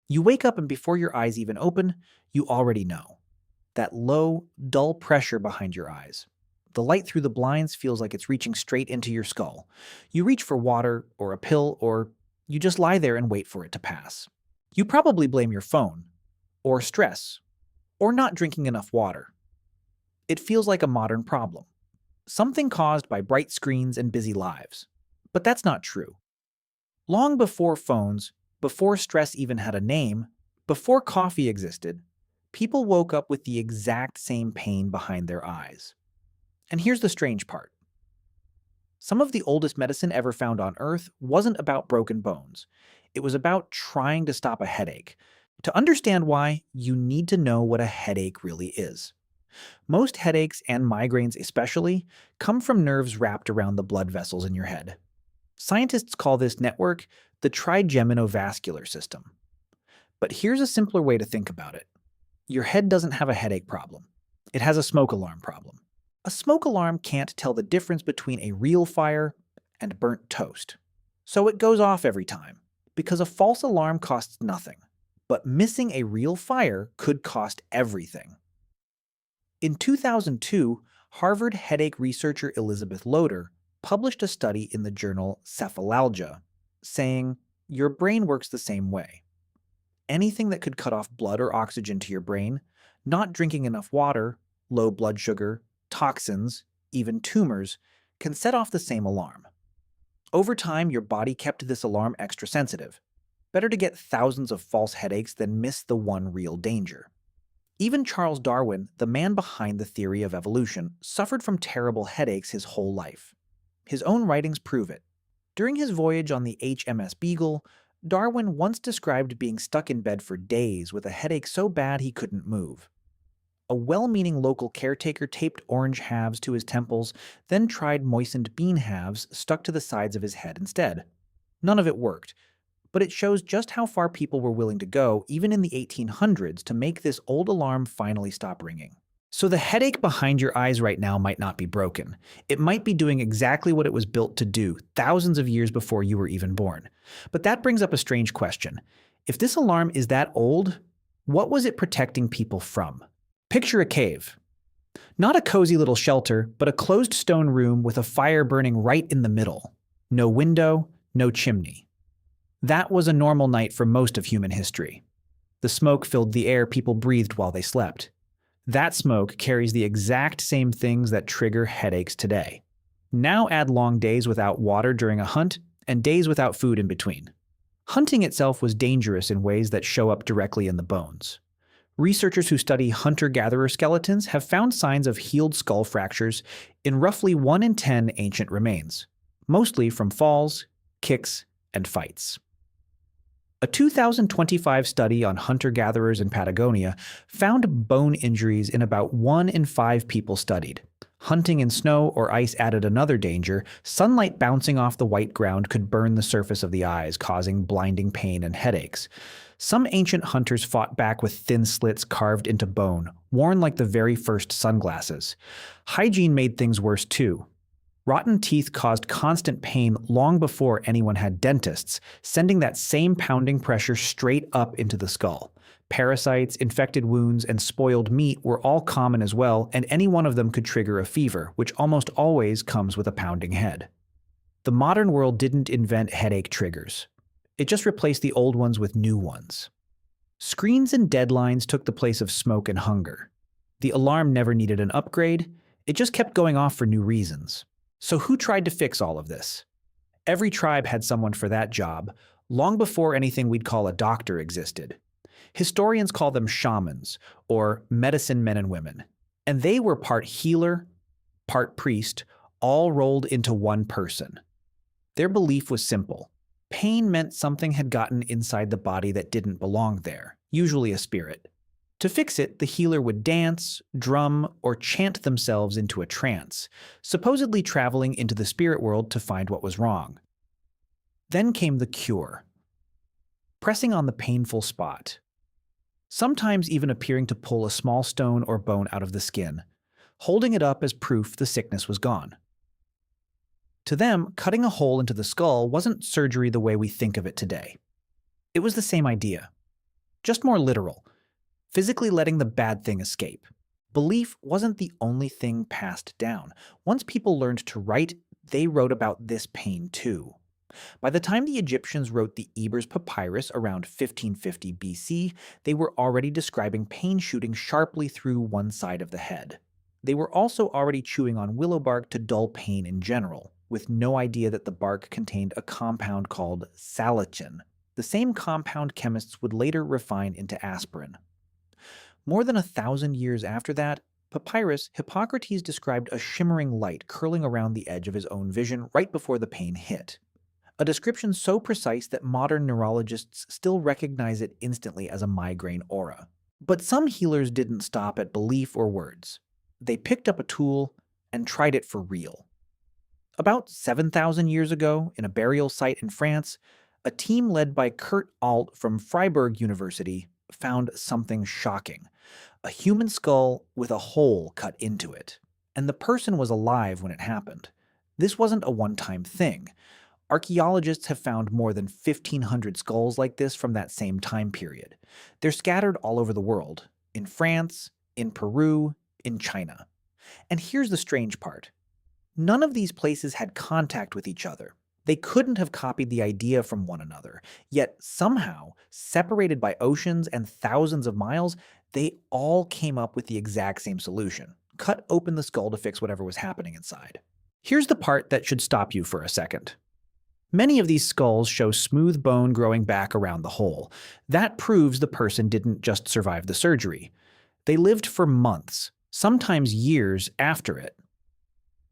You wake up and before your eyes even open, you already know. That low, dull pressure behind your eyes. The light through the blinds feels like it's reaching straight into your skull. You reach for water or a pill, or you just lie there and wait for it to pass. You probably blame your phone, or stress, or not drinking enough water. It feels like a modern problem, something caused by bright screens and busy lives. But that's not true. Long before phones, before stress even had a name, before coffee existed, people woke up with the exact same pain behind their eyes. And here's the strange part. Some of the oldest medicine ever found on Earth wasn't about broken bones. It was about trying to stop a headache. To understand why, you need to know what a headache really is. Most headaches, and migraines especially, come from nerves wrapped around the blood vessels in your head. Scientists call this network the trigeminal system. But here's a simpler way to think about it. Your head doesn't have a headache problem. It has a smoke alarm problem. A smoke alarm can't tell the difference between a real fire and burnt toast. So it goes off every time, because a false alarm costs nothing. But missing a real fire could cost everything. In 2002, Harvard headache researcher Elizabeth Loader published a study in the journal Cephalalgia, saying, your brain works the same way. Anything that could cut off blood or oxygen to your brain, not drinking enough water, low blood sugar, toxins, even tumors, can set off the same alarm. Over time, your body kept this alarm extra sensitive. Better to get thousands of false headaches than miss the one real danger. Even Charles Darwin, the man behind the theory of evolution, suffered from terrible headaches his whole life. His own writings prove it. During his voyage on the HMS Beagle, Darwin once described being stuck in bed for days with a headache so bad he couldn't move. A well-meaning local caretaker taped orange halves to his temples, then tried moistened bean halves stuck to the sides of his head instead. None of it worked, but it shows just how far people were willing to go, even in the 1800s, to make this old alarm finally stop ringing. So the headache behind your eyes right now might not be broken. It might be doing exactly what it was built to do, thousands of years before you were even born. But that brings up a strange question. If this alarm is that old, what was it protecting people from? Picture a cave. Not a cozy little shelter, but a closed stone room with a fire burning right in the middle. No window, no chimney. That was a normal night for most of human history. The smoke filled the air people breathed while they slept. That smoke carries the exact same things that trigger headaches today. Now add long days without water during a hunt and days without food in between. Hunting itself was dangerous in ways that show up directly in the bones. Researchers who study hunter-gatherer skeletons have found signs of healed skull fractures in roughly 1 in 10 ancient remains, mostly from falls, kicks, and fights. A 2025 study on hunter-gatherers in Patagonia found bone injuries in about 1 in 5 people studied. Hunting in snow or ice added another danger. Sunlight bouncing off the white ground could burn the surface of the eyes, causing blinding pain and headaches. Some ancient hunters fought back with thin slits carved into bone, worn like the very first sunglasses. Hygiene made things worse too. Rotten teeth caused constant pain long before anyone had dentists, sending that same pounding pressure straight up into the skull. Parasites, infected wounds, and spoiled meat were all common as well, and any one of them could trigger a fever, which almost always comes with a pounding head. The modern world didn't invent headache triggers. It just replaced the old ones with new ones. Screens and deadlines took the place of smoke and hunger. The alarm never needed an upgrade. It just kept going off for new reasons. So who tried to fix all of this? Every tribe had someone for that job, long before anything we'd call a doctor existed. Historians call them shamans, or medicine men and women. And they were part healer, part priest, all rolled into one person. Their belief was simple. Pain meant something had gotten inside the body that didn't belong there, usually a spirit. To fix it, the healer would dance, drum, or chant themselves into a trance, supposedly traveling into the spirit world to find what was wrong. Then came the cure. Pressing on the painful spot. Sometimes even appearing to pull a small stone or bone out of the skin, holding it up as proof the sickness was gone. To them, cutting a hole into the skull wasn't surgery the way we think of it today. It was the same idea. just more literal, physically letting the bad thing escape. Belief wasn't the only thing passed down. Once people learned to write, they wrote about this pain too. By the time the Egyptians wrote the Ebers Papyrus around 1550 BC, they were already describing pain shooting sharply through one side of the head. They were also already chewing on willow bark to dull pain in general, with no idea that the bark contained a compound called salicin, the same compound chemists would later refine into aspirin. More than 1,000 years after that, papyrus, Hippocrates described a shimmering light curling around the edge of his own vision right before the pain hit. A description so precise that modern neurologists still recognize it instantly as a migraine aura. But some healers didn't stop at belief or words. They picked up a tool and tried it for real. About 7,000 years ago, in a burial site in France, a team led by Kurt Alt from Freiburg University found something shocking. A human skull with a hole cut into it. And the person was alive when it happened. This wasn't a one-time thing. Archaeologists have found more than 1,500 skulls like this from that same time period. They're scattered all over the world, in France, in Peru, in China. And here's the strange part. None of these places had contact with each other. They couldn't have copied the idea from one another. Yet somehow, separated by oceans and thousands of miles, they all came up with the exact same solution. Cut open the skull to fix whatever was happening inside. Here's the part that should stop you for a second. Many of these skulls show smooth bone growing back around the hole. That proves the person didn't just survive the surgery. They lived for months, sometimes years after it.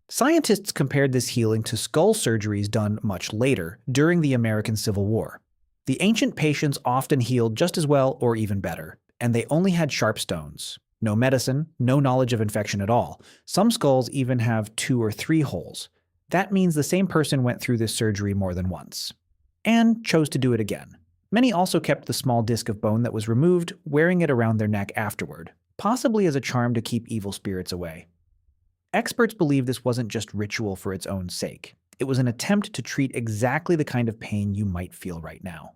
Scientists compared this healing to skull surgeries done much later, during the American Civil War. The ancient patients often healed just as well or even better, and they only had sharp stones. No medicine, no knowledge of infection at all. Some skulls even have 2 or 3 holes. That means the same person went through this surgery more than once, and chose to do it again. Many also kept the small disc of bone that was removed, wearing it around their neck afterward, possibly as a charm to keep evil spirits away. Experts believe this wasn't just ritual for its own sake. It was an attempt to treat exactly the kind of pain you might feel right now.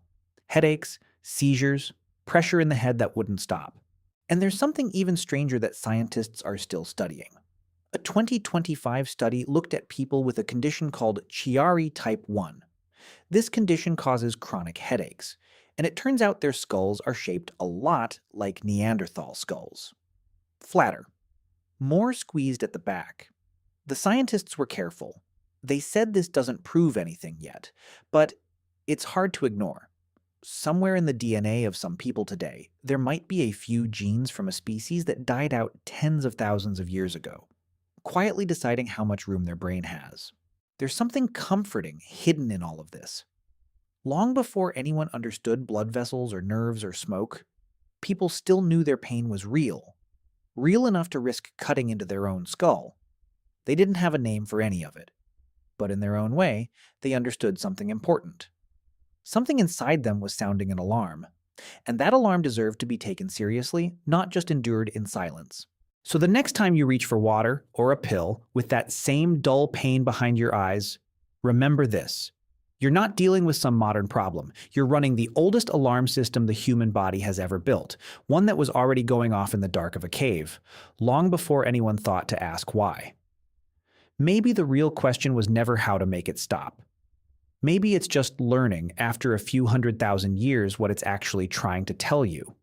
Headaches, seizures, pressure in the head that wouldn't stop. And there's something even stranger that scientists are still studying. A 2025 study looked at people with a condition called Chiari type 1. This condition causes chronic headaches, and it turns out their skulls are shaped a lot like Neanderthal skulls. Flatter. More squeezed at the back. The scientists were careful. They said this doesn't prove anything yet, but it's hard to ignore. Somewhere in the DNA of some people today, there might be a few genes from a species that died out tens of thousands of years ago, quietly deciding how much room their brain has. There's something comforting hidden in all of this. Long before anyone understood blood vessels or nerves or smoke, people still knew their pain was real enough to risk cutting into their own skull. They didn't have a name for any of it, but in their own way, they understood something important. Something inside them was sounding an alarm, and that alarm deserved to be taken seriously, not just endured in silence. So the next time you reach for water or a pill with that same dull pain behind your eyes, remember this. You're not dealing with some modern problem. You're running the oldest alarm system the human body has ever built, one that was already going off in the dark of a cave, long before anyone thought to ask why. Maybe the real question was never how to make it stop. Maybe it's just learning after a few 100,000 years what it's actually trying to tell you.